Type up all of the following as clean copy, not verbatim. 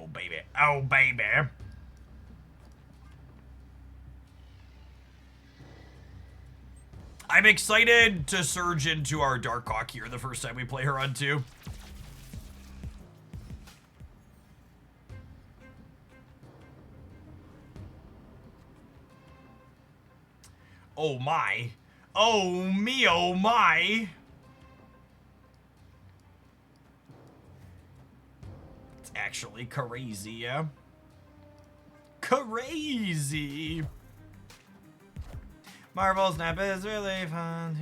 Oh, baby. Oh, baby. I'm excited to surge into our Darkhawk here the first time we play her on 2. Oh my. Oh me, oh my. It's actually crazy, yeah? Crazy. Marvel Snap is really fun.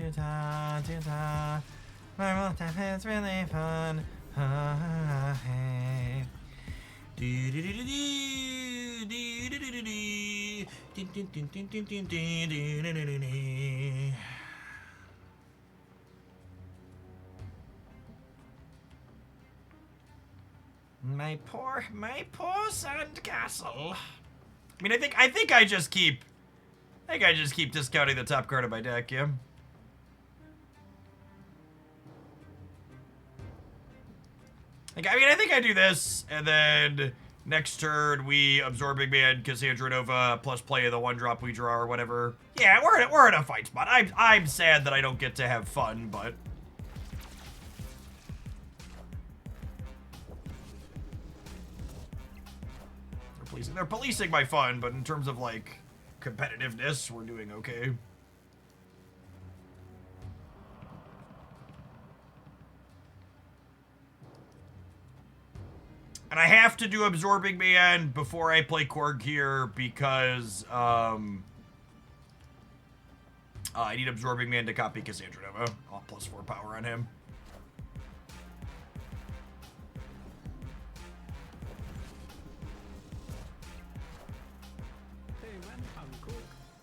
Marvel Snap is really fun. My poor sandcastle. I mean, I think I just keep discounting the top card of my deck, yeah. Like, I mean, I think I do this, and then next turn we Absorbing Man, Cassandra Nova, plus play the 1-drop we draw or whatever. Yeah, we're in a fight spot. I'm sad that I don't get to have fun, but they're policing my fun, but in terms of like competitiveness, we're doing okay. And I have to do Absorbing Man before I play Korg here because I need Absorbing Man to copy Cassandra Nova. I'll plus 4 power on him.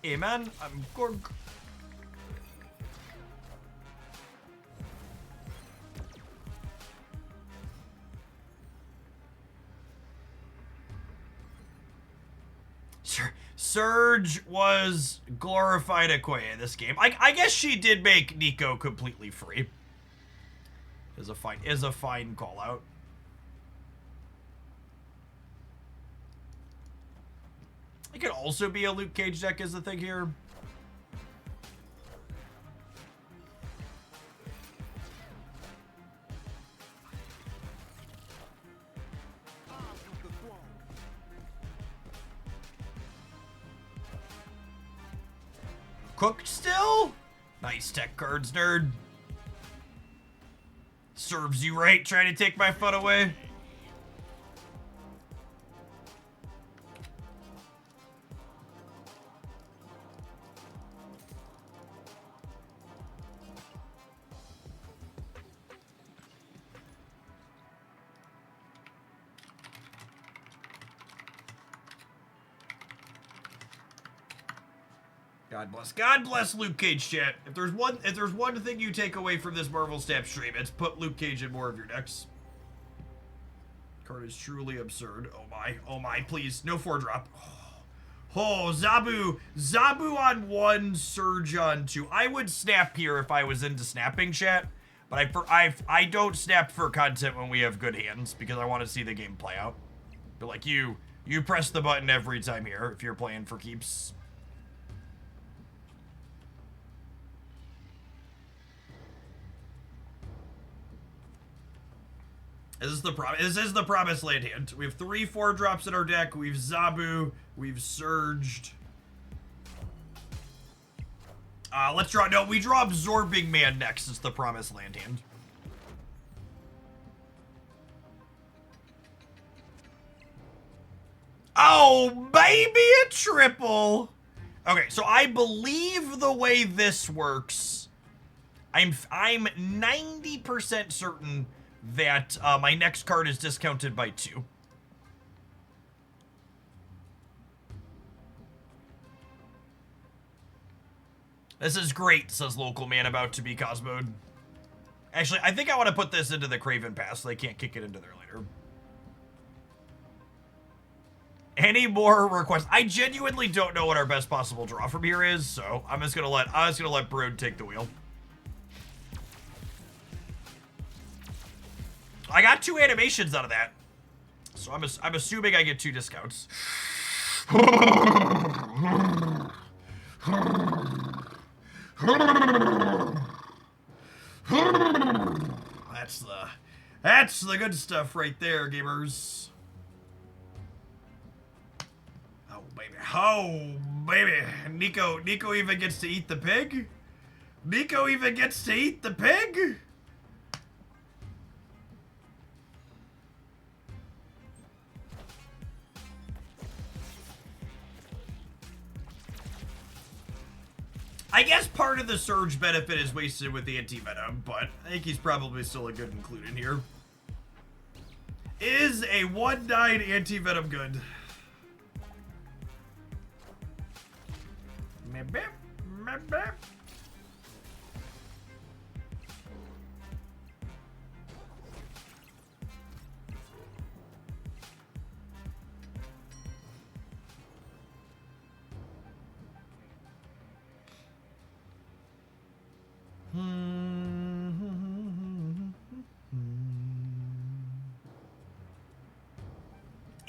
Hey man, I'm Korg. Surge was glorified Okoye in this game. I guess she did make Nico completely free. Is a fine call out. It could also be a Luke Cage deck is the thing here. Cooked still? Nice tech cards, nerd. Serves you right, trying to take my fun away. God bless Luke Cage, chat. If there's one thing you take away from this Marvel Snap stream, it's put Luke Cage in more of your decks. Card is truly absurd. Oh my, please, no 4-drop. Oh, Zabu on 1, Surge on 2. I would snap here if I was into snapping, chat, but I don't snap for content when we have good hands because I want to see the game play out. But like you press the button every time here if you're playing for keeps. This is the promised land hand. We have 3 4-drops in our deck. We've Zabu. We've Surged. Let's draw. No, we draw Absorbing Man next. It's the promised land hand. Oh, baby, a triple. Okay, so I believe the way this works, I'm 90% certain that my next card is discounted by 2. This is great, says Local Man, about to be Cosmoed. Actually, I think I want to put this into the Craven Pass so they can't kick it into there later. Any more requests? I genuinely don't know what our best possible draw from here is, so I'm just gonna let Brood take the wheel. I got 2 animations out of that. So I'm assuming I get 2 discounts. That's the good stuff right there, gamers. Oh baby, oh baby. Nico even gets to eat the pig. Nico even gets to eat the pig. I guess part of the surge benefit is wasted with the anti-venom, but I think he's probably still a good include in here. Is a 1/9 anti-venom good?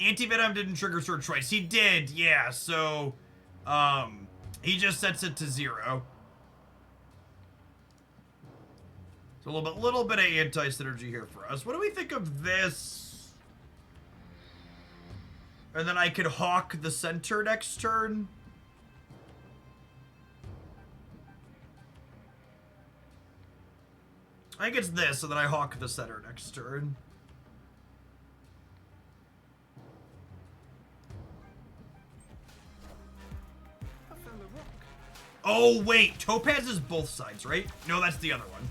Anti-venom didn't trigger surge twice. He did, yeah, so he just sets it to 0. So a little bit of anti-synergy here for us. What do we think of this? And then I could hawk the center next turn. I think it's this, so then I hawk the center next turn. Oh, wait. Topaz is both sides, right? No, that's the other one.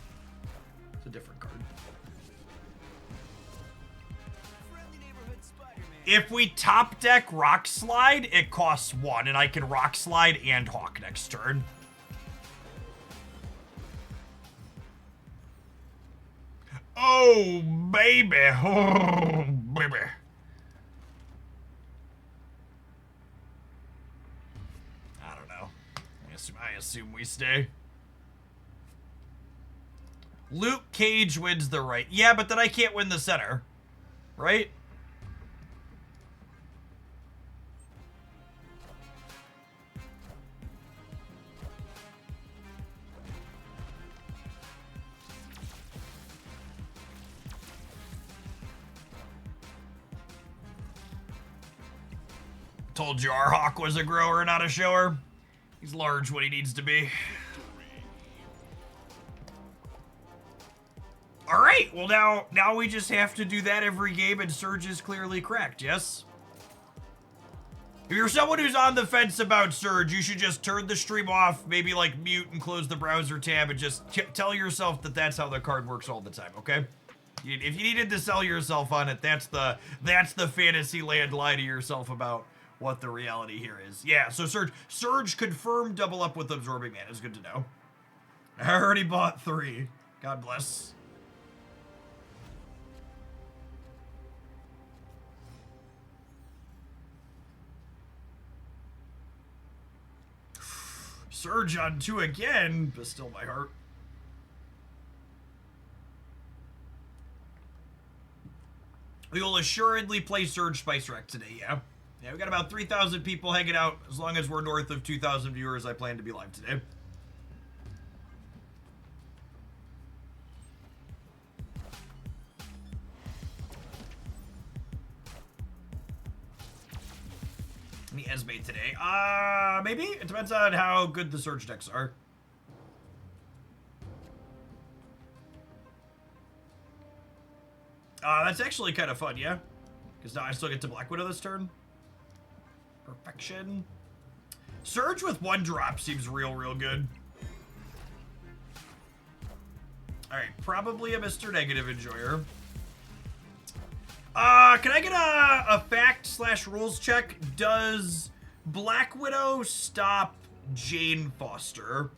It's a different card. If we top deck Rock Slide, it costs 1, and I can Rock Slide and Hawk next turn. Oh, baby. Oh, baby. I assume we stay. Luke Cage wins the right. Yeah, but then I can't win the center. Right? Told you our Hawk was a grower, not a shower. He's large when he needs to be. Alright, well now we just have to do that every game and Surge is clearly cracked, yes? If you're someone who's on the fence about Surge, you should just turn the stream off, maybe like mute and close the browser tab and just tell yourself that that's how the card works all the time, okay? If you needed to sell yourself on it, that's the fantasy land lie to yourself about what the reality here is. Yeah, so Surge confirmed double up with Absorbing Man is good to know. I already bought 3. God bless. Surge on 2 again, but still my heart. We will assuredly play Surge Spice Rack today, yeah. Yeah, we got about 3,000 people hanging out. As long as we're north of 2,000 viewers, I plan to be live today. Any Esme today? Maybe? It depends on how good the Surge decks are. That's actually kind of fun, yeah? Because now I still get to Black Widow this turn. Perfection. Surge with 1 drop seems real good. Alright, probably a Mr. Negative Enjoyer. Can I get a fact/rules check? Does Black Widow stop Jane Foster?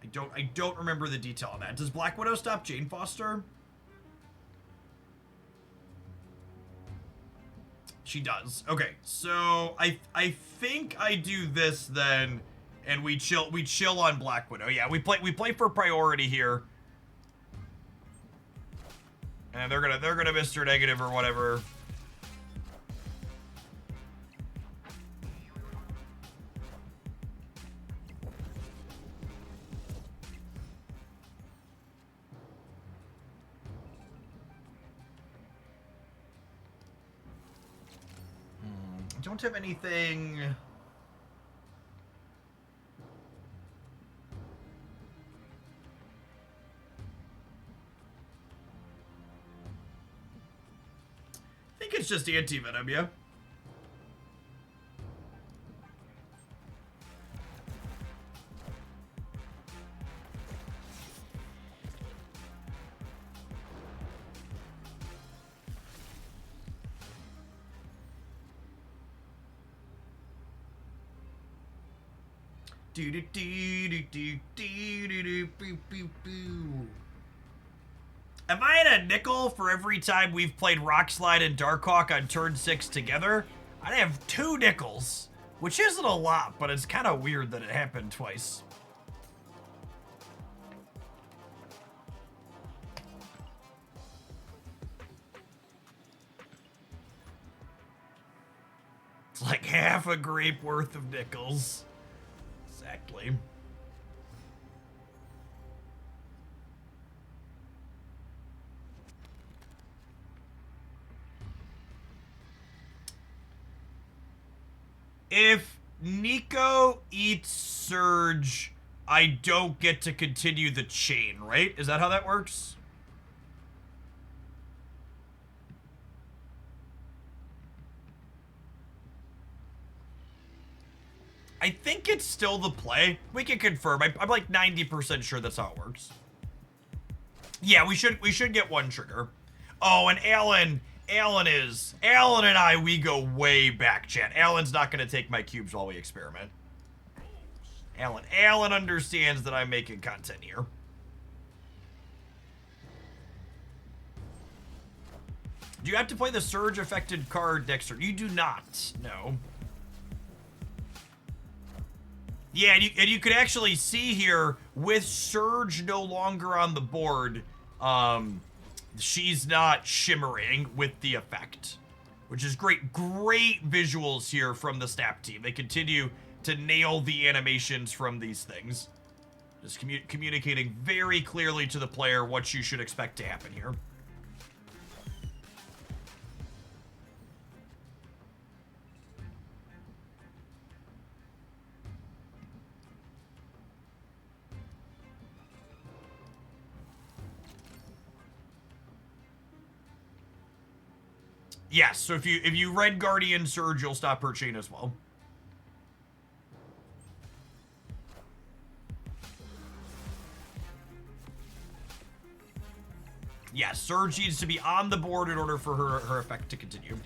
I don't remember the detail on that. Does Black Widow stop Jane Foster? She does. Okay, so I think I do this then, and we chill on Black Widow. Yeah, we play for priority here. And they're gonna Mr. Negative or whatever. I don't have anything. I think it's just anti-venom, yeah? Do do do do do do do do boo boo boo. Am I at a nickel for every time we've played Rock Slide and Darkhawk on turn 6 together? I'd have 2 nickels, which isn't a lot, but it's kind of weird that it happened twice. It's like half a grape worth of nickels. Exactly. If Nico eats Surge, I don't get to continue the chain, right? Is that how that works? I think it's still the play. We can confirm. I'm like 90% sure that's how it works. Yeah, we should get 1 trigger. Oh, and Alan and I, we go way back, chat. Alan's not gonna take my cubes while we experiment. Alan understands that I'm making content here. Do you have to play the Surge affected card next turn? You do not, no. Yeah, and you could actually see here, with Surge no longer on the board, she's not shimmering with the effect, which is great. Great visuals here from the Snap team. They continue to nail the animations from these things. Just communicating very clearly to the player what you should expect to happen here. Yes, so if you Red Guardian Surge, you'll stop her chain as well. Yes, Surge needs to be on the board in order for her effect to continue.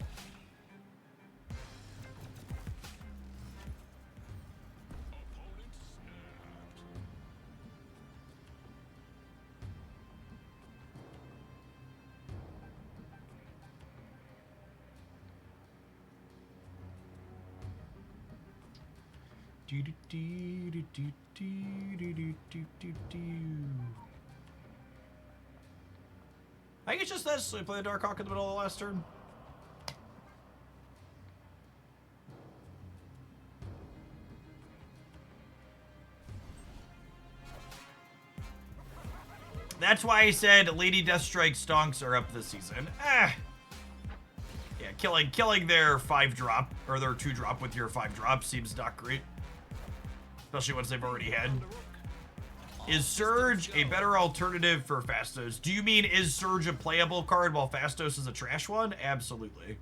I think it's just this. So we play the Darkhawk in the middle of the last turn. That's why I said Lady Deathstrike stonks are up this season. Yeah, killing their 5-drop or their 2-drop with your 5-drop seems not great. Especially once they've already had. Is Surge a better alternative for Fastos? Do you mean, is Surge a playable card while Fastos is a trash one? Absolutely.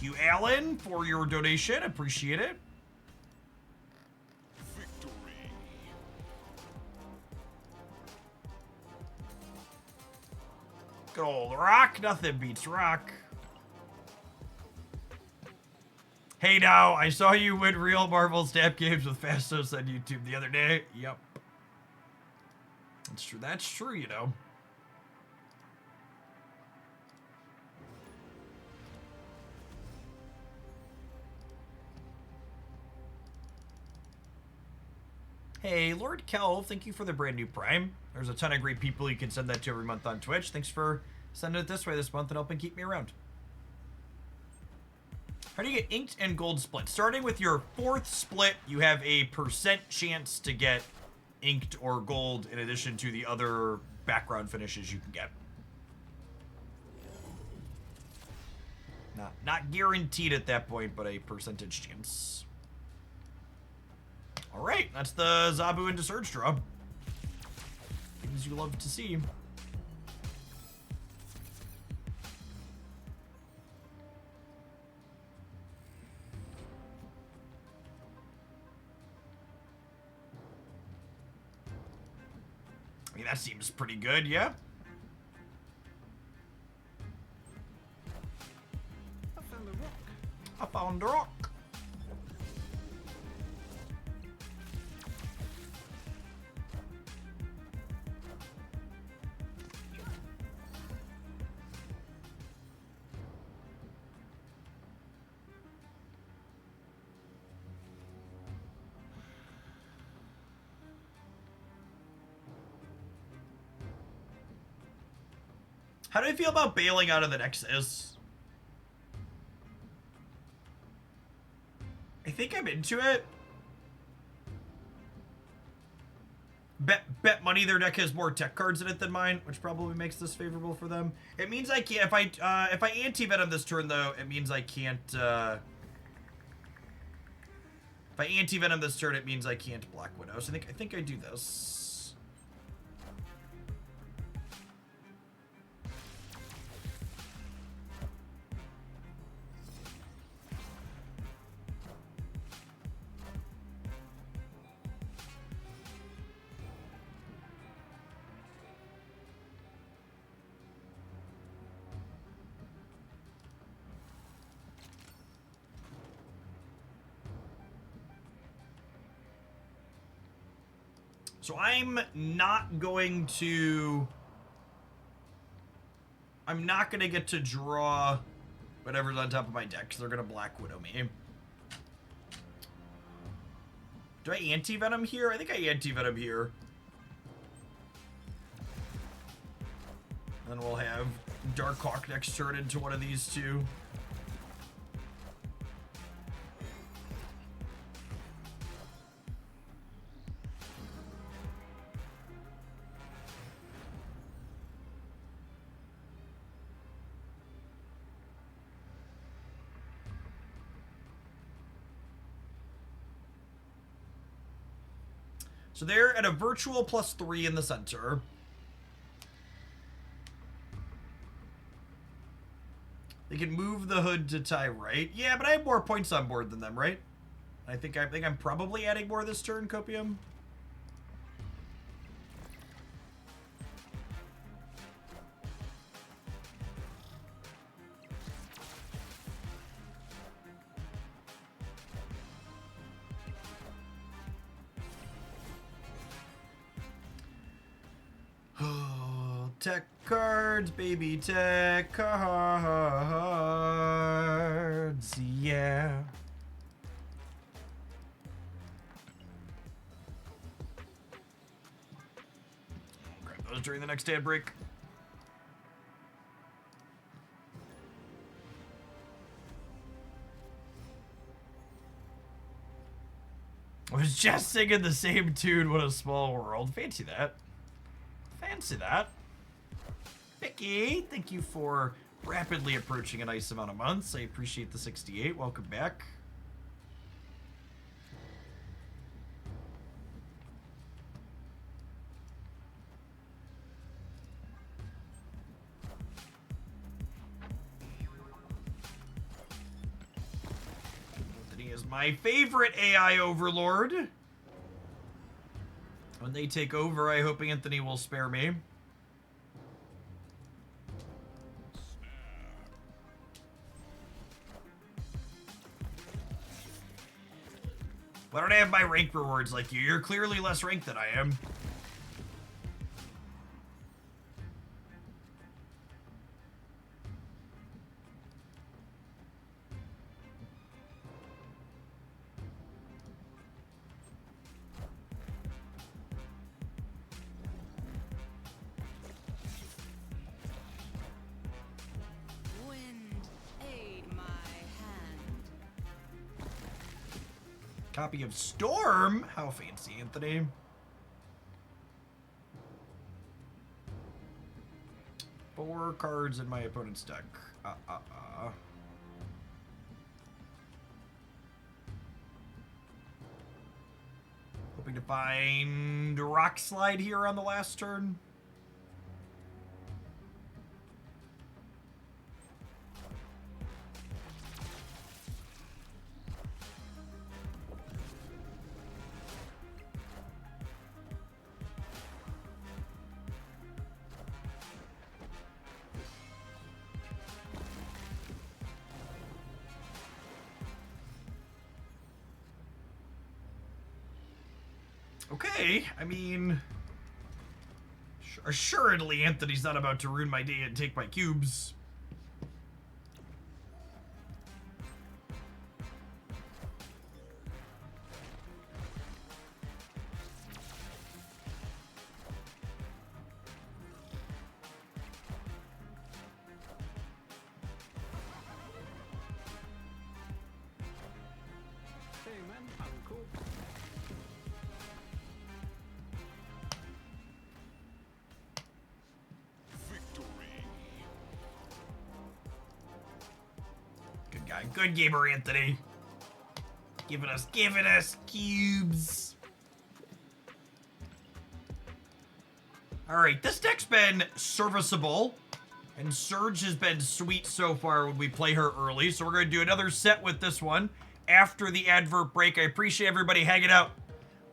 Thank you, Alan, for your donation. Appreciate it. Victory. Good old Rock. Nothing beats Rock. Hey now, I saw you win real Marvel Snap games with Fastos on YouTube the other day. Yep. That's true. That's true, you know. Hey, Lord Kelv, thank you for the brand new Prime. There's a ton of great people you can send that to every month on Twitch. Thanks for sending it this way this month and helping keep me around. How do you get inked and gold split? Starting with your 4th split, you have a % chance to get inked or gold in addition to the other background finishes you can get. Not guaranteed at that point, but a percentage chance. All right, that's the Zabu into Surge draw. Things you love to see. I mean, that seems pretty good, yeah? I found a rock. I found a rock. How do you feel about bailing out of the Nexus? I think I'm into it. Bet money their deck has more tech cards in it than mine, which probably makes this favorable for them. It means I can't, if I anti-venom this turn though, it means I can't, if I anti-venom this turn, it means I can't Black Widow. So I think I do this. So I'm not going to get to draw whatever's on top of my deck, because they're going to Black Widow me. Do I anti-venom here? I think I anti-venom here. Then we'll have Darkhawk next turn into one of these two. So they're at a virtual +3 in the center. They can move the hood to tie right. Yeah, but I have more points on board than them, right? I think I'm probably adding more this turn, Copium. Tech cards, baby, tech cards, yeah. Grab those during the next ad break. I was just singing the same tune, What a Small World. Fancy that. Fancy that. Vicky, thank you for rapidly approaching a nice amount of months. I appreciate the 68. Welcome back. Anthony is my favorite AI overlord. When they take over, I hope Anthony will spare me. Why don't I have my rank rewards like you? You're clearly less ranked than I am. Copy of Storm? How fancy, Anthony. Four cards in my opponent's deck. Hoping to find Rock Slide here on the last turn. Okay, I mean, assuredly Anthony's not about to ruin my day and take my cubes. Hey man, I'm cool. Good guy. Good gamer, Anthony. Giving us cubes. Alright, this deck's been serviceable. And Surge has been sweet so far when we play her early. So we're going to do another set with this one after the advert break. I appreciate everybody hanging out.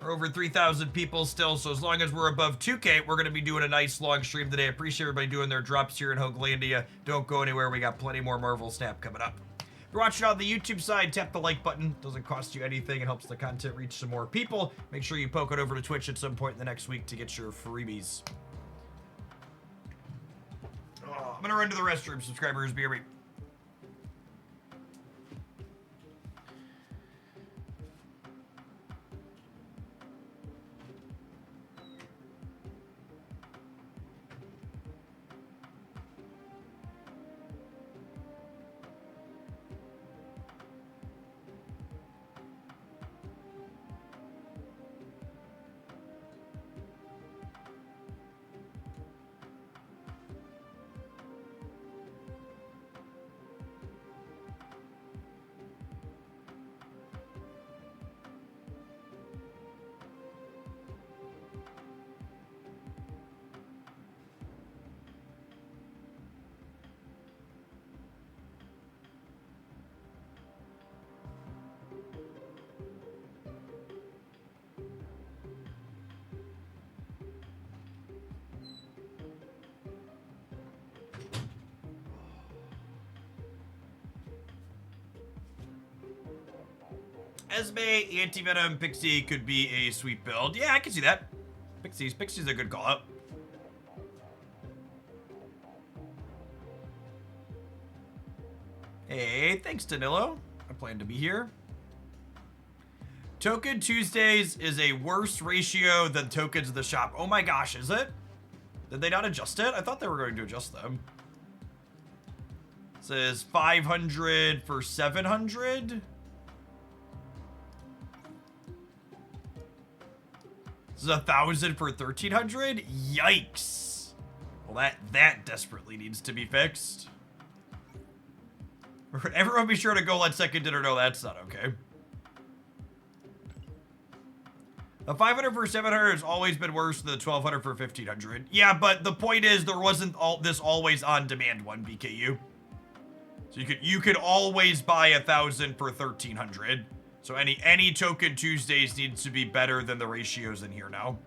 We're over 3,000 people still, so as long as we're above 2K, we're going to be doing a nice long stream today. I appreciate everybody doing their drops here in Hoaglandia. Don't go anywhere. We got plenty more Marvel Snap coming up. If you're watching on the YouTube side, tap the like button. Doesn't cost you anything. It helps the content reach some more people. Make sure you poke it over to Twitch at some point in the next week to get your freebies. Oh, I'm going to run to the restroom, subscribers. Be right back. Esme, Anti-Venom, Pixie could be a sweet build. Yeah, I can see that. Pixie's a good call-out. Hey, thanks, Danilo. I plan to be here. Token Tuesdays is a worse ratio than tokens of the shop. Oh my gosh, is it? Did they not adjust it? I thought they were going to adjust them. It says 500 for 700. This is 1,000 for 1,300? Yikes. Well, that desperately needs to be fixed. Everyone be sure to go let second dinner know that's not okay. The 500 for 700 has always been worse than the 1,200 for 1,500. Yeah, but the point is there wasn't this always on demand one, BKU. So you could always buy 1,000 for 1,300. So any Token Tuesdays needs to be better than the ratios in here now.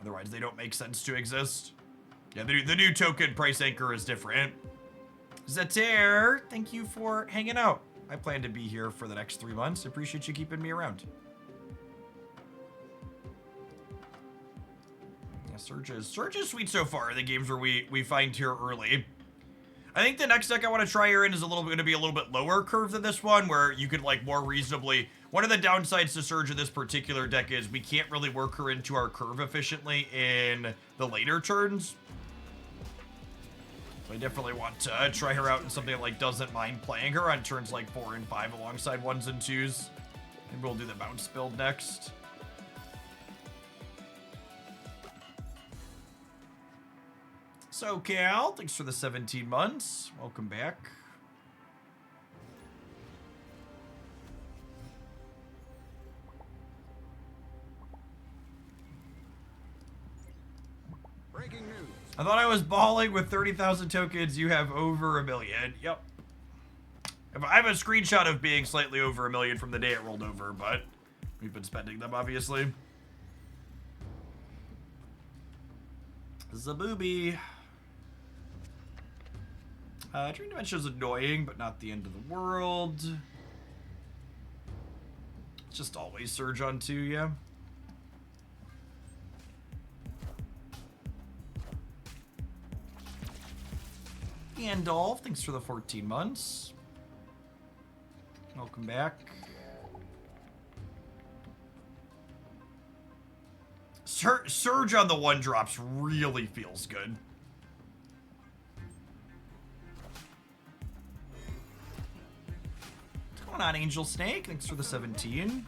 Otherwise, they don't make sense to exist. Yeah, the new token price anchor is different. Zater, thank you for hanging out. I plan to be here for the next 3 months. Appreciate you keeping me around. Yeah, Surge is sweet so far. The games where we find here early. I think the next deck I want to try here in is going to be a little bit lower curve than this one, where you could like more reasonably. One of the downsides to Surge in this particular deck is we can't really work her into our curve efficiently in the later turns. So I definitely want to try her out in something that like doesn't mind playing her on turns like 4 and 5 alongside 1s and 2s. Maybe we'll do the bounce build next. So Cal, thanks for the 17 months. Welcome back. Breaking news. I thought I was balling with 30,000 tokens. You have over 1 million. Yep. I have a screenshot of being slightly over 1 million from the day it rolled over, but we've been spending them, obviously. Zabooby. Dream Dimension is annoying, but not the end of the world. It's just always Surge on 2, yeah. Gandalf, thanks for the 14 months. Welcome back. Surge on the 1-drops really feels good. What's going on, Angel Snake? Thanks for the 17.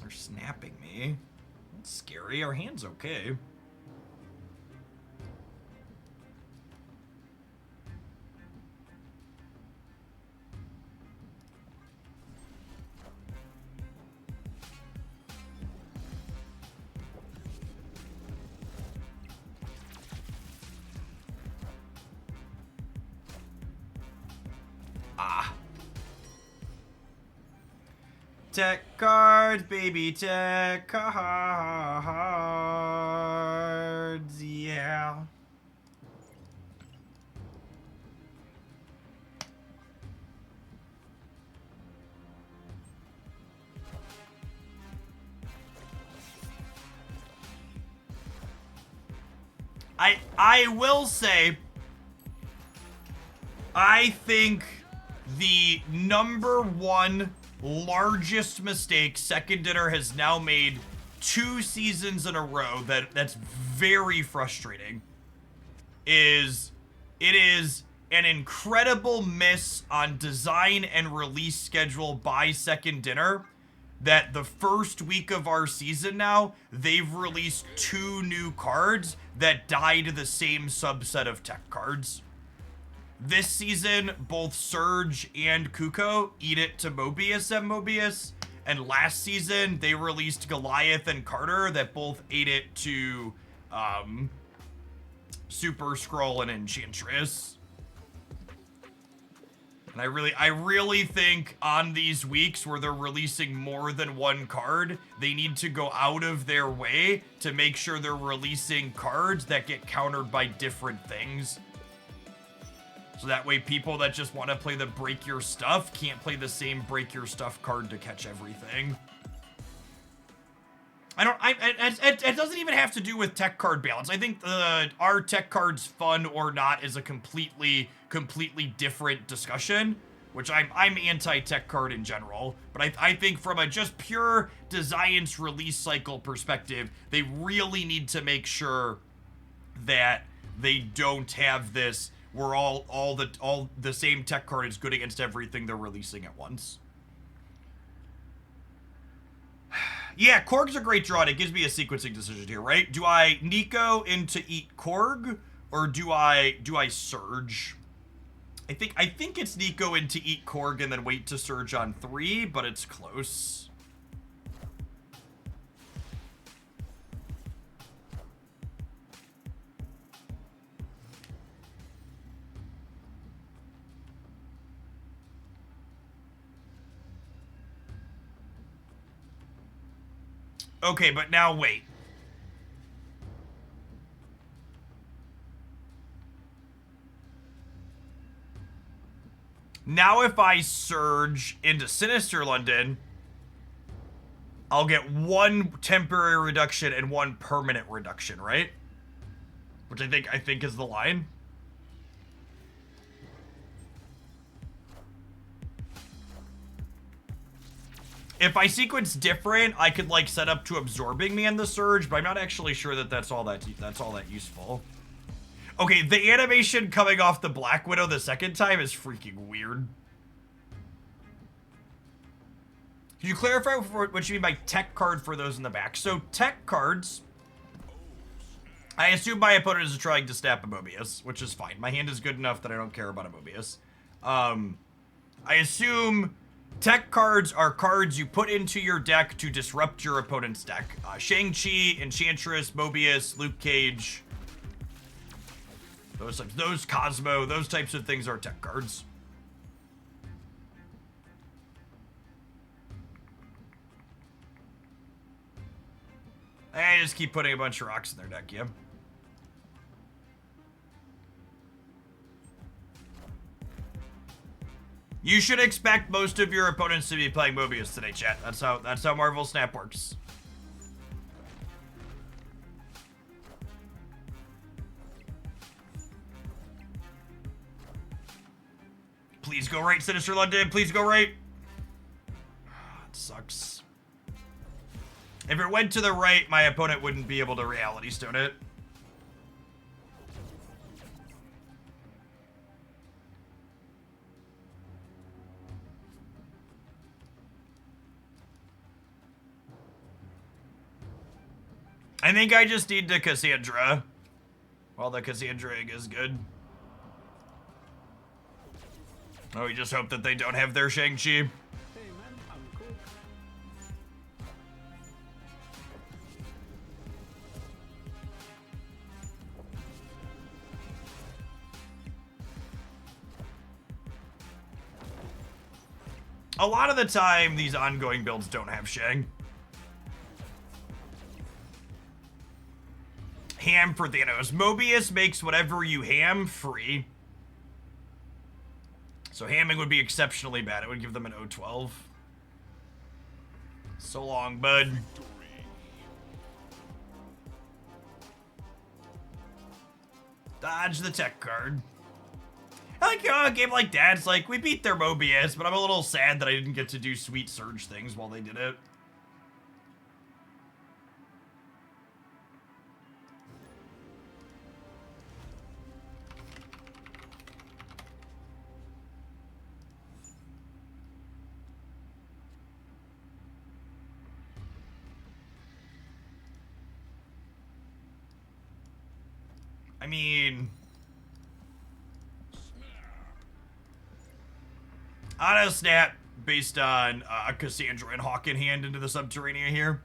They're snapping me. That's scary. Our hand's okay. Tech cards, baby, tech cards, yeah. I will say, I think the #1 largest mistake Second Dinner has now made 2 seasons in a row that's very frustrating is it is an incredible miss on design and release schedule by Second Dinner that the first week of our season now they've released 2 new cards that died the same subset of tech cards. This season, both Surge and Kuko eat it to Mobius and Mobius. And last season, they released Goliath and Carter that both ate it to Super Skrull and Enchantress. And I really think on these weeks where they're releasing more than 1 card, they need to go out of their way to make sure they're releasing cards that get countered by different things. So that way people that just want to play the break your stuff can't play the same break your stuff card to catch everything. It doesn't even have to do with tech card balance. I think are tech cards fun or not is a completely different discussion, which I'm anti-tech card in general. But I think from a just pure designs release cycle perspective, they really need to make sure that they don't have this where all the same tech card is good against everything they're releasing at once. Yeah, Korg's a great draw, and it gives me a sequencing decision here, right? Do I Nico into Eat Korg, or do I Surge? I think it's Nico into Eat Korg and then wait to Surge on 3, but it's close. Okay, but now wait. Now if I surge into Sinister London, I'll get 1 temporary reduction and 1 permanent reduction, right? Which I think is the line. If I sequence different, I could like set up to absorbing me in the surge, but I'm not actually sure that that's all that useful. Okay, the animation coming off the Black Widow the second time is freaking weird. Can you clarify what you mean by tech card for those in the back? So tech cards, I assume my opponent is trying to snap a Mobius, which is fine. My hand is good enough that I don't care about a Mobius. I assume tech cards are cards you put into your deck to disrupt your opponent's deck. Shang-Chi, Enchantress, Mobius, Luke Cage, those Cosmo, those types of things are tech cards. I just keep putting a bunch of rocks in their deck, yeah. You should expect most of your opponents to be playing Mobius today, chat. That's how Marvel Snap works. Please go right, Sinister London. Please go right. It sucks. If it went to the right, my opponent wouldn't be able to Reality Stone it. I think I just need the Cassandra. Well, the Cassandra egg is good. Oh, we just hope that they don't have their Shang-Chi. Hey man, I'm cool. A lot of the time, these ongoing builds don't have Shang. Ham for Thanos. Mobius makes whatever you ham free. So hamming would be exceptionally bad. It would give them an 0-12. So long, bud. Dodge the tech card. I like, a game like that, it's like, we beat their Mobius, but I'm a little sad that I didn't get to do sweet surge things while they did it. I mean, auto snap based on Cassandra and Hawk in hand into the Subterranea here.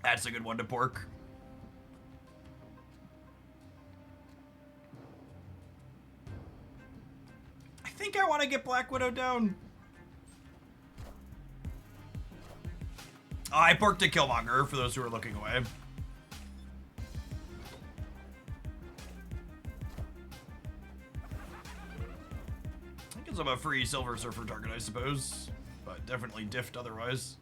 That's a good one to pork. I think I want to get Black Widow down. Oh, I porked a Killmonger for those who are looking away. That gives them a free Silver Surfer target, I suppose. But definitely diffed otherwise.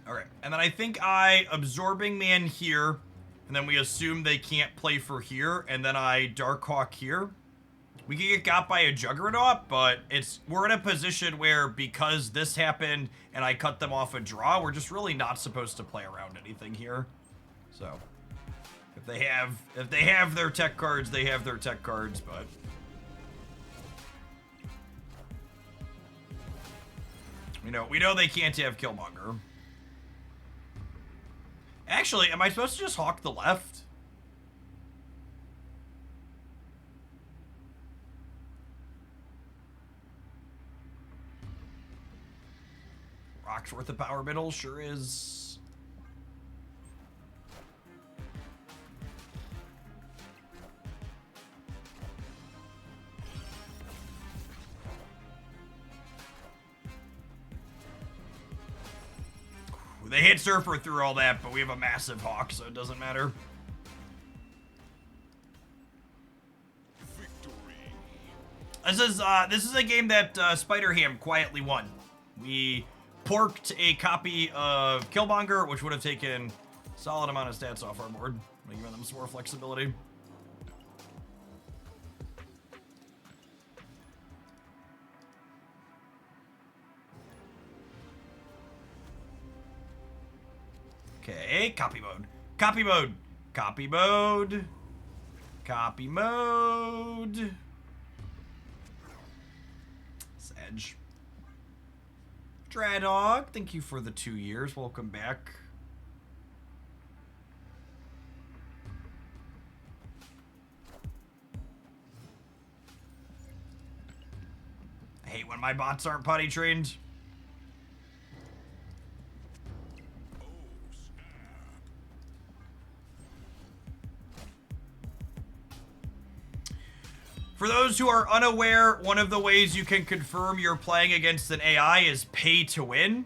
Alright, and then I think I Absorbing Man here, and then we assume they can't play for here, and then I Darkhawk here. We can get got by a Juggernaut, but we're in a position where because this happened and I cut them off a draw, we're just really not supposed to play around anything here. So, If they have their tech cards, they have their tech cards, but we know they can't have Killmonger. Actually, am I supposed to just hawk the left? Rock's worth of power middle sure is. They hit Surfer through all that, but we have a massive hawk, so it doesn't matter. This is a game that Spider-Ham quietly won. We porked a copy of Killmonger, which would have taken a solid amount of stats off our board, giving them some more flexibility. Okay, copy mode. Copy mode. Copy mode. Copy mode. Sedge. Darkhawk, thank you for the 2 years. Welcome back. I hate when my bots aren't potty trained. For those who are unaware, one of the ways you can confirm you're playing against an AI is pay to win.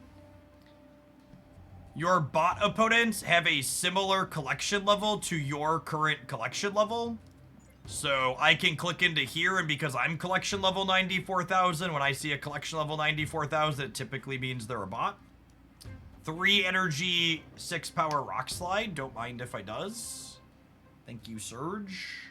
Your bot opponents have a similar collection level to your current collection level. So I can click into here, and because I'm collection level 94,000, when I see a collection level 94,000, it typically means they're a bot. 3 energy, 6 power rock slide. Don't mind if I does. Thank you, Surge.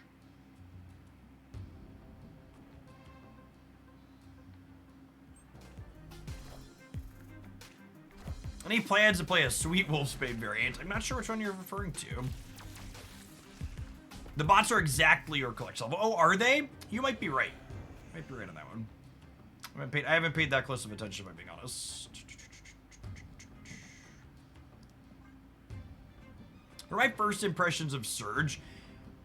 Any plans to play a Sweet Wolfsbane variant? I'm not sure which one you're referring to. The bots are exactly your collection level. Oh, are they? You might be right. Might be right on that one. I haven't paid that close of attention, if I'm being honest. For my first impressions of Surge,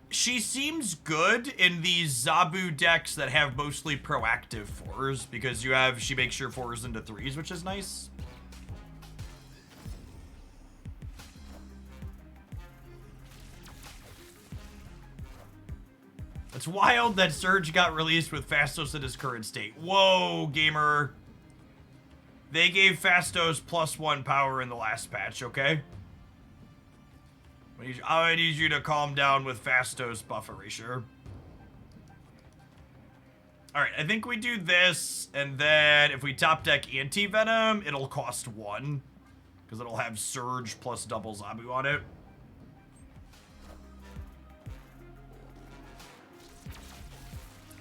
she seems good in these Zabu decks that have mostly proactive 4s, because she makes your 4s into 3s, which is nice. It's wild that Surge got released with Fastos in his current state. Whoa, gamer. They gave Fastos +1 power in the last patch, okay? I need you to calm down with Fastos buff erasure. Alright, I think we do this, and then if we top deck Anti-Venom, it'll cost 1. Because it'll have Surge plus double Zabu on it.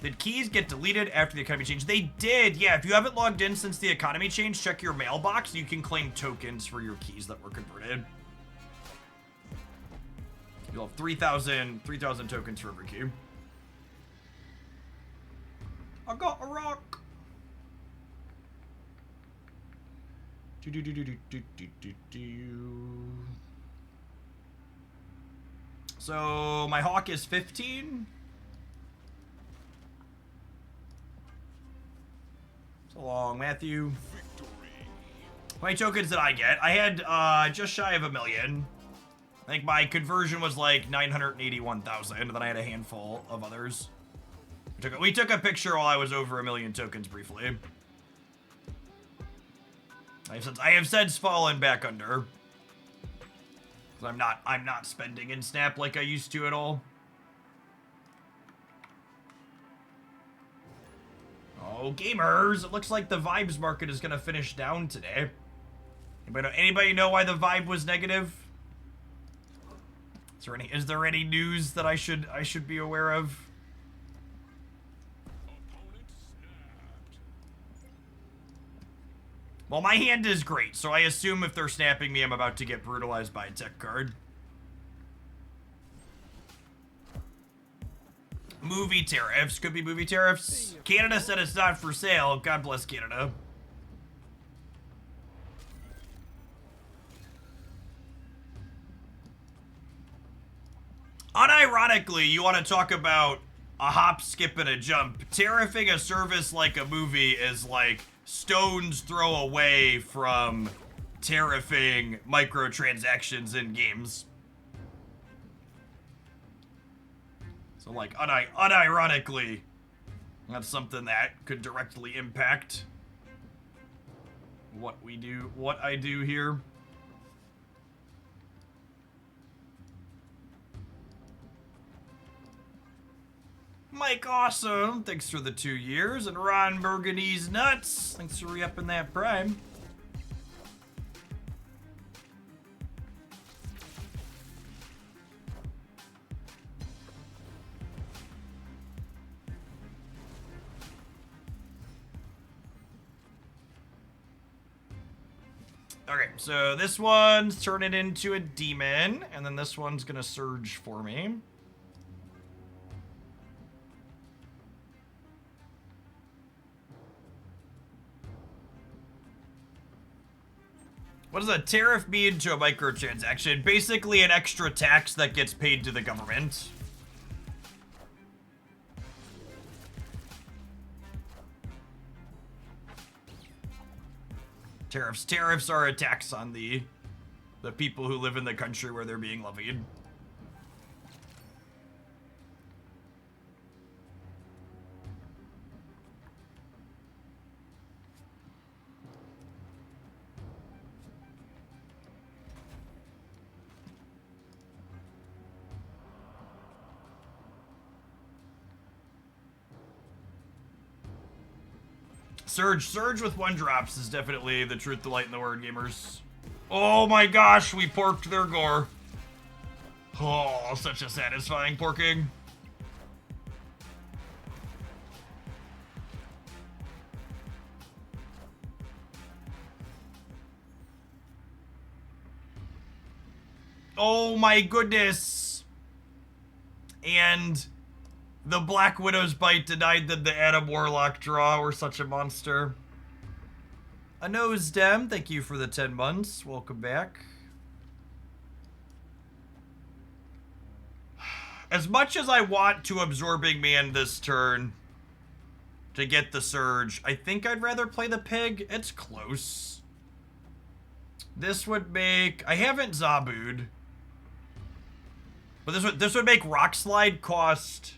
Did keys get deleted after the economy change? They did, yeah. If you haven't logged in since the economy change, check your mailbox. You can claim tokens for your keys that were converted. You'll have 3,000 tokens for every key. I got a rock. So my hawk is 15. So long, Matthew. How many tokens did I get? I had just shy of 1 million. I think my conversion was like 981,000, and then I had a handful of others. We took a picture while I was over 1 million tokens briefly. I have since fallen back under. I'm not spending in Snap like I used to at all. Oh, gamers! It looks like the vibes market is gonna finish down today. Anybody know why the vibe was negative? Is there any news that I should be aware of? Well, my hand is great, so I assume if they're snapping me, I'm about to get brutalized by a tech card. Movie tariffs. Could be movie tariffs. Canada said it's not for sale. God bless Canada. Unironically, you want to talk about a hop, skip, and a jump. Tariffing a service like a movie is like stone's throw away from tariffing microtransactions in games. So like, unironically, that's something that could directly impact what I do here. Mike Awesome, thanks for the 2 years. And Ron Burgundy's Nuts, thanks for re-upping that Prime. Okay, so this one's turning into a demon, and then this one's gonna surge for me. What does a tariff mean to a microtransaction? Basically an extra tax that gets paid to the government. Tariffs are a tax on the people who live in the country where they're being levied. Surge with 1 drops is definitely the truth, the light, and the word, gamers. Oh my gosh, we porked their gore. Oh, such a satisfying porking. Oh my goodness. And the Black Widow's Bite denied that the Adam Warlock draw were such a monster. A Nose Dem, thank you for the 10 months. Welcome back. As much as I want to Absorbing Man this turn to get the Surge, I think I'd rather play the Pig. It's close. This would make... I haven't Zabu'd. But this would make Rock Slide cost...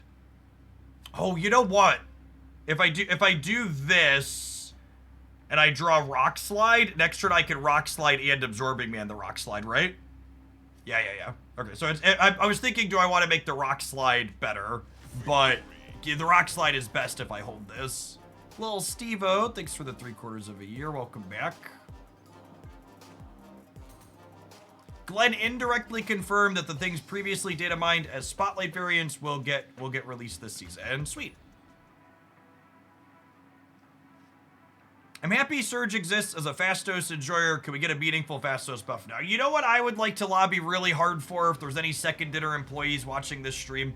Oh, you know what? If I do this and I draw Rock Slide, next turn I can Rock Slide and Absorbing Man the Rock Slide, right? Yeah. Okay, so I was thinking, do I want to make the Rock Slide better? But the Rock Slide is best if I hold this. Little Steve-O, thanks for the 3/4 of a year. Welcome back. Glenn indirectly confirmed that the things previously data mined as Spotlight variants will get released this season. Sweet. I'm happy Surge exists as a Fastos enjoyer. Can we get a meaningful Fastos buff now? You know what I would like to lobby really hard for if there's any second dinner employees watching this stream?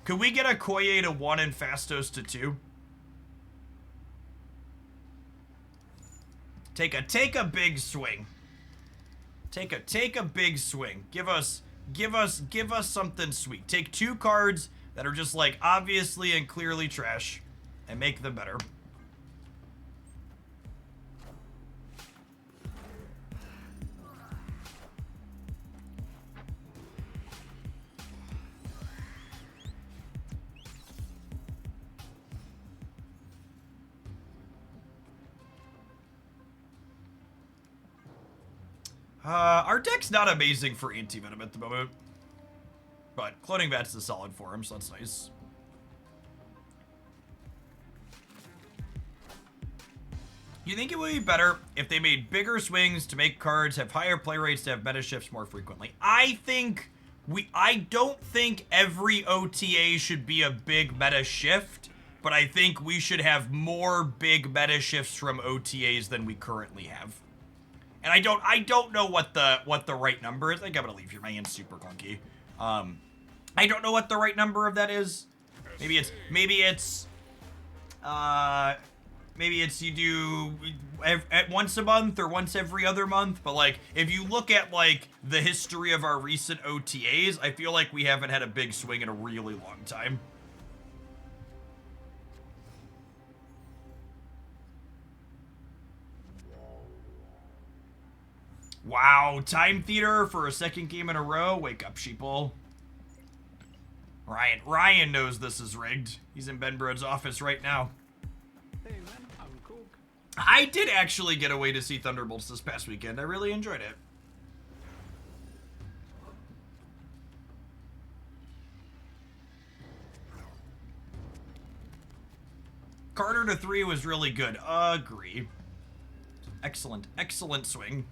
Could we get a Koye to 1 and Fastos to 2? Take a big swing. Take a big swing. Give us something sweet. Take 2 cards that are just like obviously and clearly trash and make them better. Our deck's not amazing for anti-venom at the moment, but Cloning Vats is solid for him, so that's nice. You think it would be better if they made bigger swings to make cards have higher play rates to have meta shifts more frequently? I don't think every OTA should be a big meta shift, but I think we should have more big meta shifts from OTAs than we currently have. And I don't know what the right number is. I think I'm gonna leave here. My hand's super clunky. I don't know what the right number of that is, Maybe it's you do at once a month or once every other month, but like if you look at like the history of our recent OTAs, I feel like we haven't had a big swing in a really long time. Wow, time theater for a second game in a row. Wake up, sheeple. Ryan knows this is rigged. He's in Ben Broad's office right now. Hey man, I'm cool. I did actually get away to see Thunderbolts this past weekend. I really enjoyed it. Carter to 3 was really good. Agree. Excellent, excellent swing.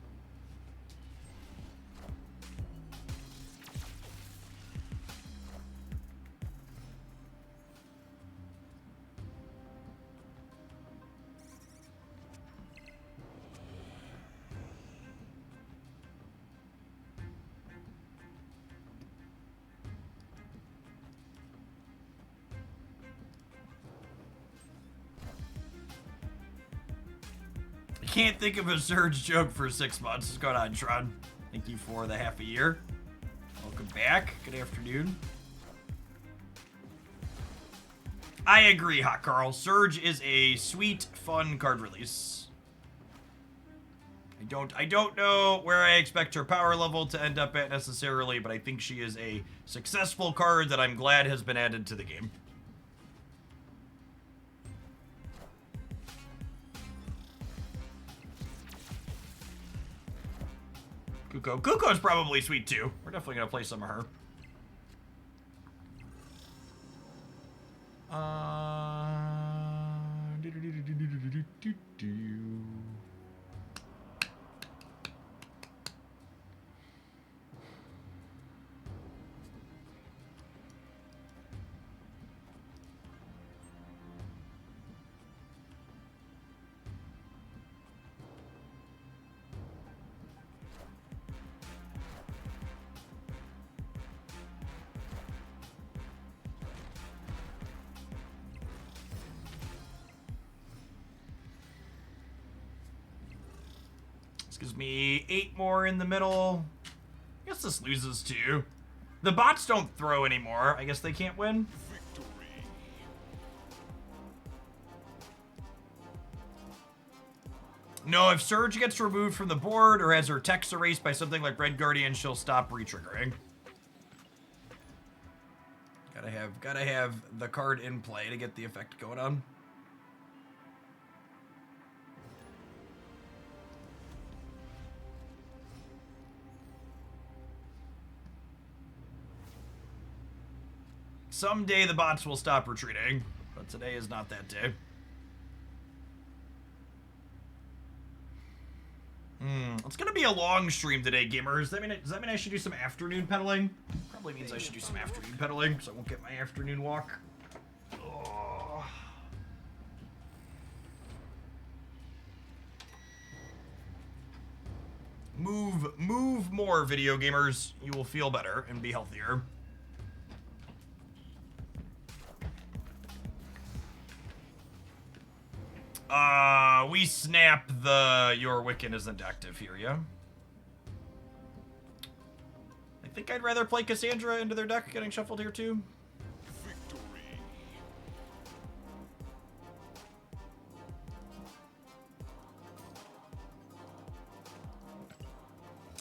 Can't think of a Surge joke for 6 months. What's going on, Tron? Thank you for the half a year. Welcome back. Good afternoon. I agree, Hot Carl. Surge is a sweet, fun card release. I don't know where I expect her power level to end up at necessarily, but I think she is a successful card that I'm glad has been added to the game. Kuko's probably sweet too. We're definitely gonna play some of her. Gives me 8 more in the middle. I guess this loses too. The bots don't throw anymore. I guess they can't win. Victory. No, if Surge gets removed from the board or has her text erased by something like Red Guardian, she'll stop re-triggering. Gotta have the card in play to get the effect going on. Someday the bots will stop retreating, but today is not that day. It's gonna be a long stream today, gamers. Does that mean I should do some afternoon pedaling? Probably means I should do some afternoon pedaling, so I won't get my afternoon walk. Oh. Move more, video gamers. You will feel better and be healthier. We snap the your Wiccan isn't active here, yeah? I think I'd rather play Cassandra into their deck getting shuffled here too. Victory.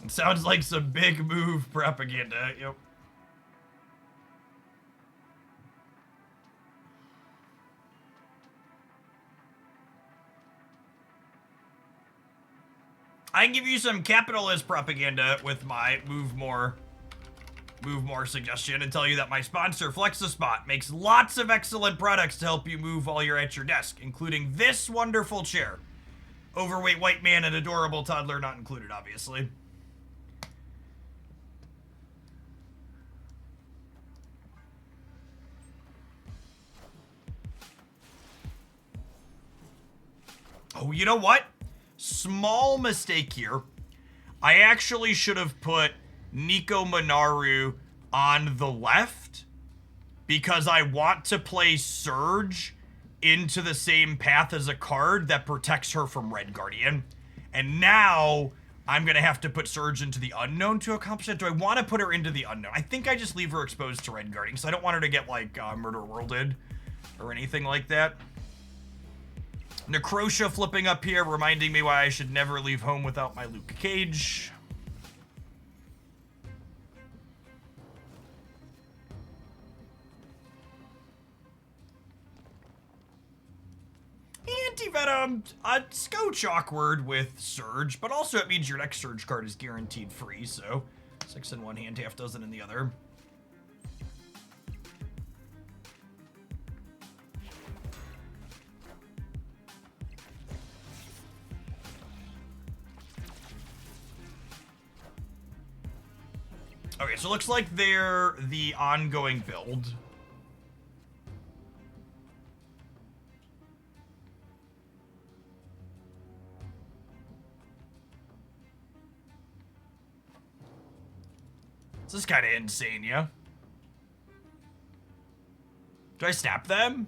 It sounds like some big move propaganda, yep. I can give you some capitalist propaganda with my move more suggestion and tell you that my sponsor, Flex-a-Spot, makes lots of excellent products to help you move while you're at your desk, including this wonderful chair. Overweight white man and adorable toddler not included, obviously. Oh, you know what? Small mistake here. I actually should have put Nico Minaru on the left because I want to play Surge into the same path as a card that protects her from Red Guardian. And now I'm going to have to put Surge into the Unknown to accomplish it. Do I want to put her into the Unknown? I think I just leave her exposed to Red Guardian, because I don't want her to get, like, Murder Worlded or anything like that. Necrosha flipping up here, reminding me why I should never leave home without my Luke Cage. Anti-Venom, Scotch awkward with Surge, but also it means your next Surge card is guaranteed free, so 6 in one hand, half dozen in the other. Okay, so it looks like they're the ongoing build. This is kind of insane, yeah? Do I snap them?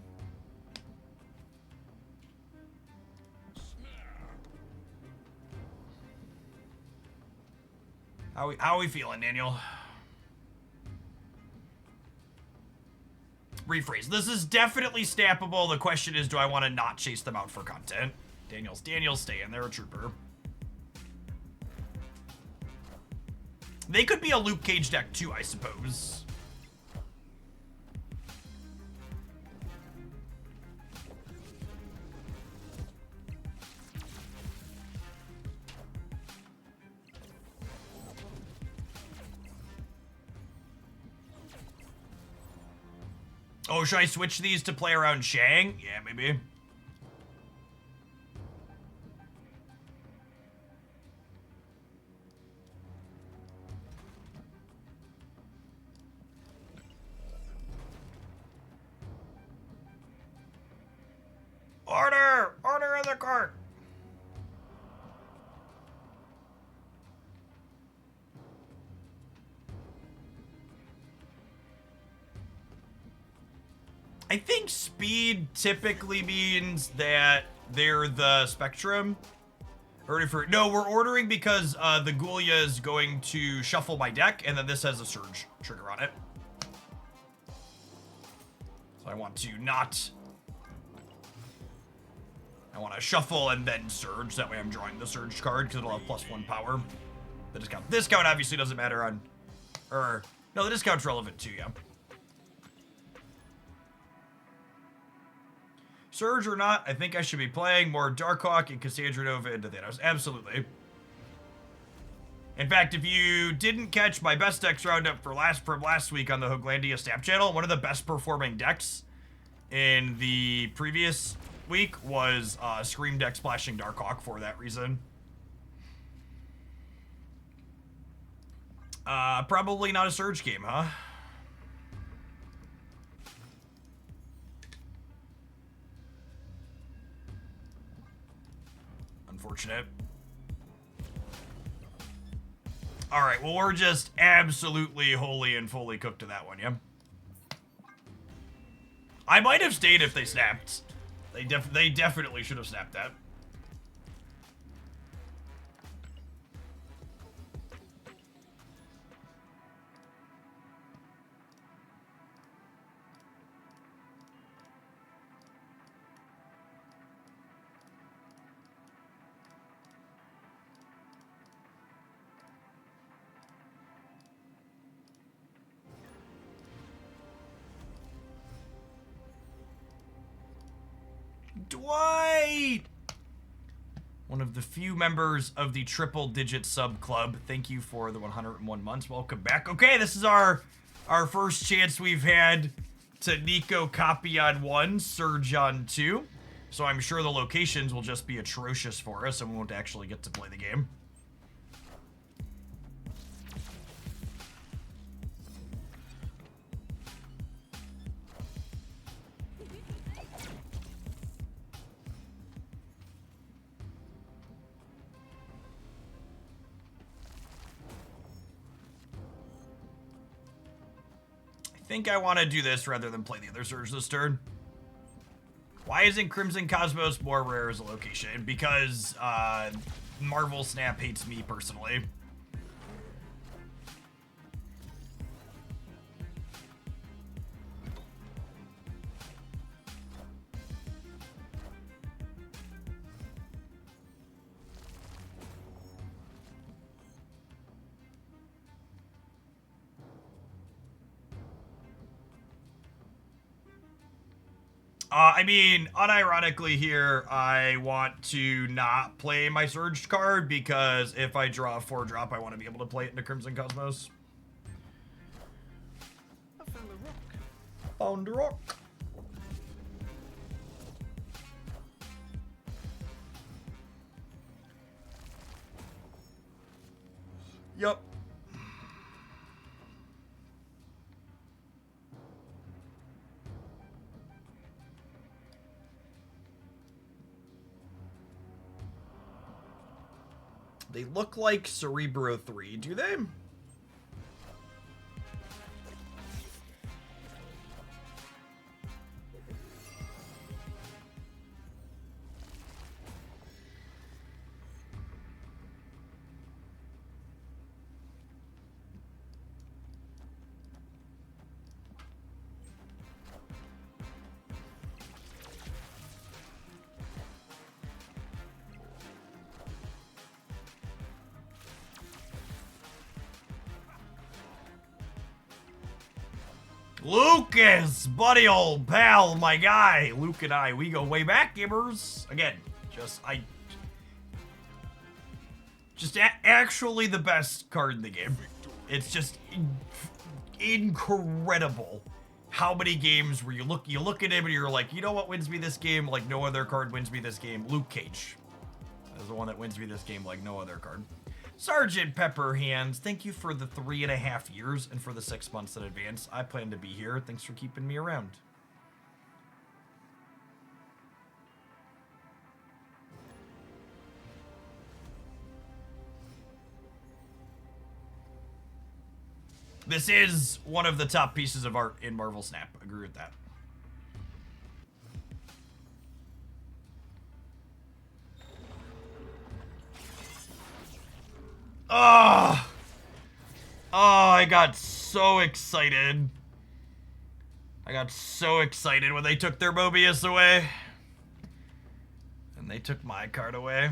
How are we feeling, Daniel? Rephrase. This is definitely snappable. The question is, do I want to not chase them out for content? Daniel's staying. They're a trooper. They could be a Luke Cage deck too, I suppose. Oh, should I switch these to play around Shang? Yeah, maybe. Order! Order in the cart! I think speed typically means that they're the Spectrum. No, we're ordering because the Ghoulia is going to shuffle my deck, and then this has a Surge trigger on it. So I want to not... I want to shuffle and then Surge. That way I'm drawing the Surge card, because it'll have +1 power. The discount. The discount obviously doesn't matter on... no, the discount's relevant too, yeah. Surge or not, I think I should be playing more Darkhawk and Cassandra Nova into Thanos. Absolutely. In fact, if you didn't catch my best decks roundup from last week on the Hooglandia Snap channel, one of the best performing decks in the previous week was Scream deck splashing Darkhawk for that reason. Probably not a Surge game, huh? Unfortunate. Alright, well, we're just absolutely wholly and fully cooked to that one, yeah? I might have stayed if they snapped. They definitely should have snapped that. Dwight! One of the few members of the triple-digit sub club. Thank you for the 101 months. Welcome back. Okay, this is our first chance we've had to Nico copy on 1, Surge on 2. So I'm sure the locations will just be atrocious for us and we won't actually get to play the game. I think I want to do this rather than play the other Surge this turn. Why isn't Crimson Cosmos more rare as a location? Because Marvel Snap hates me personally. I mean, unironically here, I want to not play my Surge card because if I draw a 4-drop, I want to be able to play it into Crimson Cosmos. I found a rock. Found a rock. Yup. They look like Cerebro 3, do they? Lucas, buddy, old pal, my guy. Luke and I, we go way back, gamers. Again, actually the best card in the game. It's just incredible how many games where you look at him and you're like, you know what wins me this game like no other card wins me this game? Luke Cage is the one that wins me this game like no other card. Sergeant Pepperhands, thank you for the 3.5 years and for the 6 months in advance. I plan to be here. Thanks for keeping me around. This is one of the top pieces of art in Marvel Snap. Agree with that. Oh, I got so excited. I got so excited when they took their Mobius away. And they took my card away.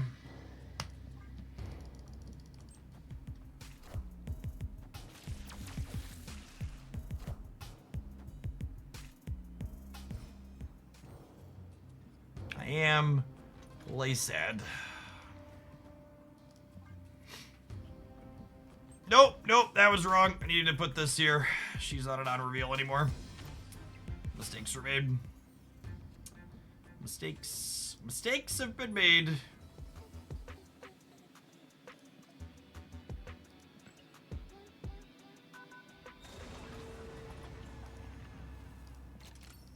I am sad. Nope, that was wrong. I needed to put this here. She's not an on-reveal anymore. Mistakes were made. Mistakes have been made.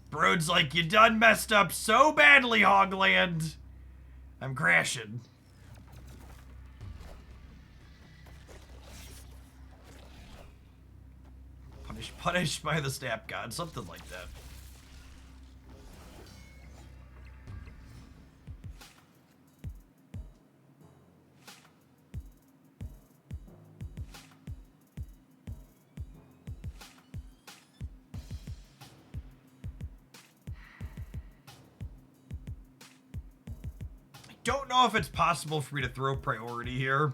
Brood's like, you done messed up so badly, Hogland. I'm crashing. Punished by the Snap God, something like that. I don't know if it's possible for me to throw priority here.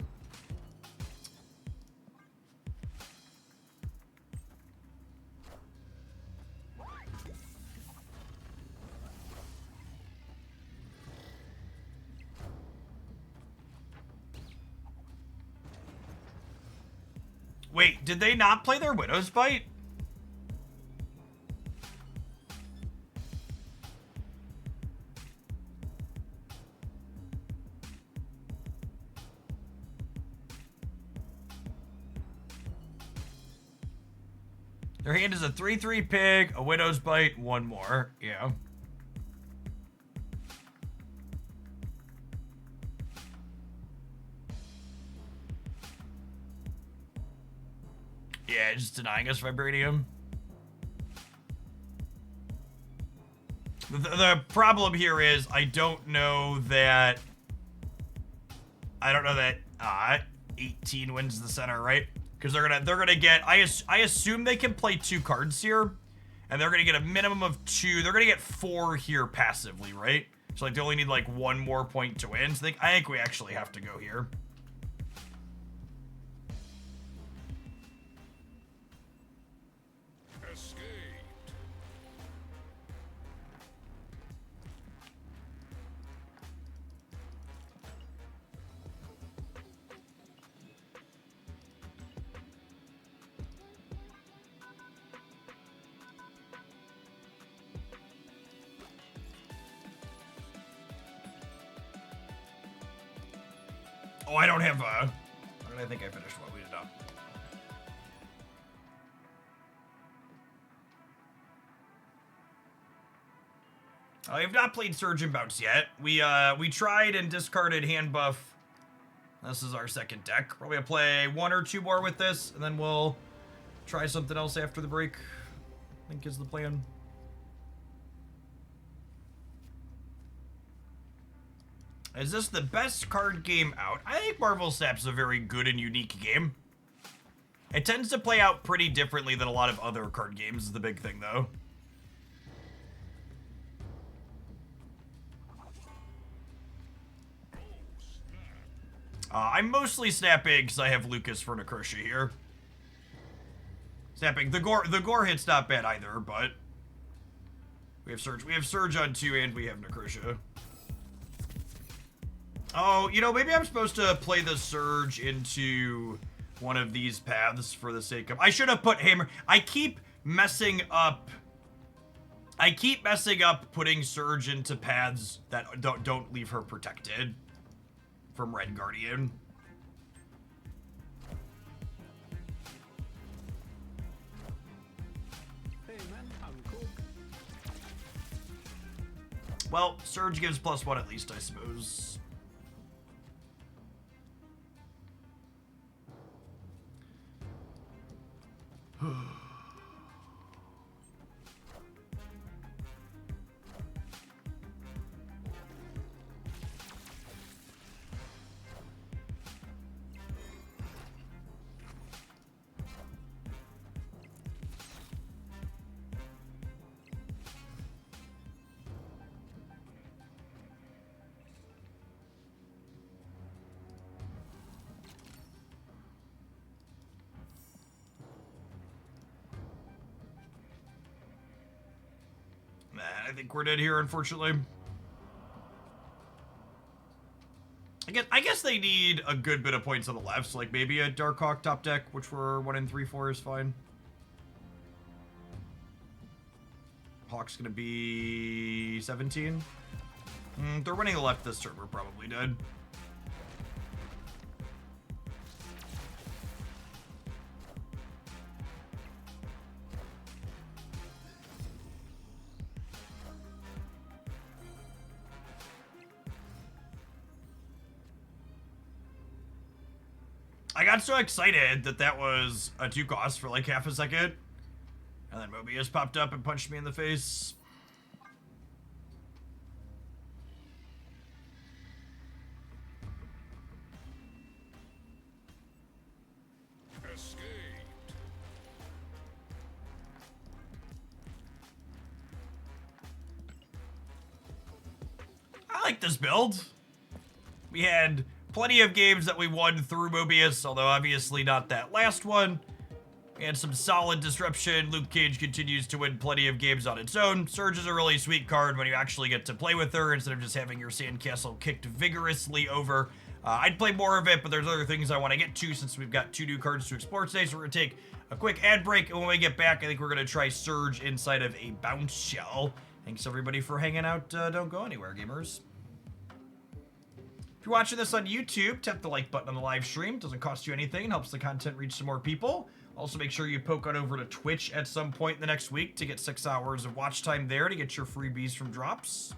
Wait, did they not play their Widow's Bite? Their hand is a 3/3 pig, a Widow's Bite, one more. Yeah. Yeah, just denying us vibranium. The problem here is I don't know that 18 wins the center, right? Because they're gonna get, I assume they can play 2 cards here, and they're gonna get a minimum of 2. They're gonna get 4 here passively, right? So like they only need like 1 more point to win. So I think we actually have to go here. Oh, I don't have I think I finished what we did not. I have not played Surge and Bounce yet. We tried and discarded hand buff. This is our second deck. Probably gonna play 1 or 2 more with this, and then we'll try something else after the break. I think is the plan. Is this the best card game out? I think Marvel Snap's a very good and unique game. It tends to play out pretty differently than a lot of other card games is the big thing, though. I'm mostly snapping because I have Lucas for Necrosha here. Snapping. The gore hit's not bad either, but we have Surge. We have Surge on 2 and we have Necrosha. Oh, you know, maybe I'm supposed to play the Surge into one of these paths for the sake of... I should have put Hammer... I keep messing up putting Surge into paths that don't leave her protected from Red Guardian. Hey man, I'm cool. Well, Surge gives +1 at least, I suppose. I think we're dead here, unfortunately. I guess they need a good bit of points on the left, so like maybe a Darkhawk top deck, which we're 1 in 3/4 is fine. Hawk's gonna be 17. They're winning the left this turn, we're probably dead. I got so excited that was a 2 cost for like half a second. And then Mobius popped up and punched me in the face. Escaped. I like this build. We had plenty of games that we won through Mobius, although obviously not that last one. We had some solid disruption. Luke Cage continues to win plenty of games on its own. Surge is a really sweet card when you actually get to play with her instead of just having your sandcastle kicked vigorously over. I'd play more of it, but there's other things I want to get to since we've got 2 new cards to explore today, so we're going to take a quick ad break, and when we get back, I think we're going to try Surge inside of a Bounce Shell. Thanks everybody for hanging out. Don't go anywhere, gamers. If you're watching this on YouTube, tap the like button on the live stream. It doesn't cost you anything. It helps the content reach some more people. Also, make sure you poke on over to Twitch at some point in the next week to get 6 hours of watch time there to get your freebies from drops.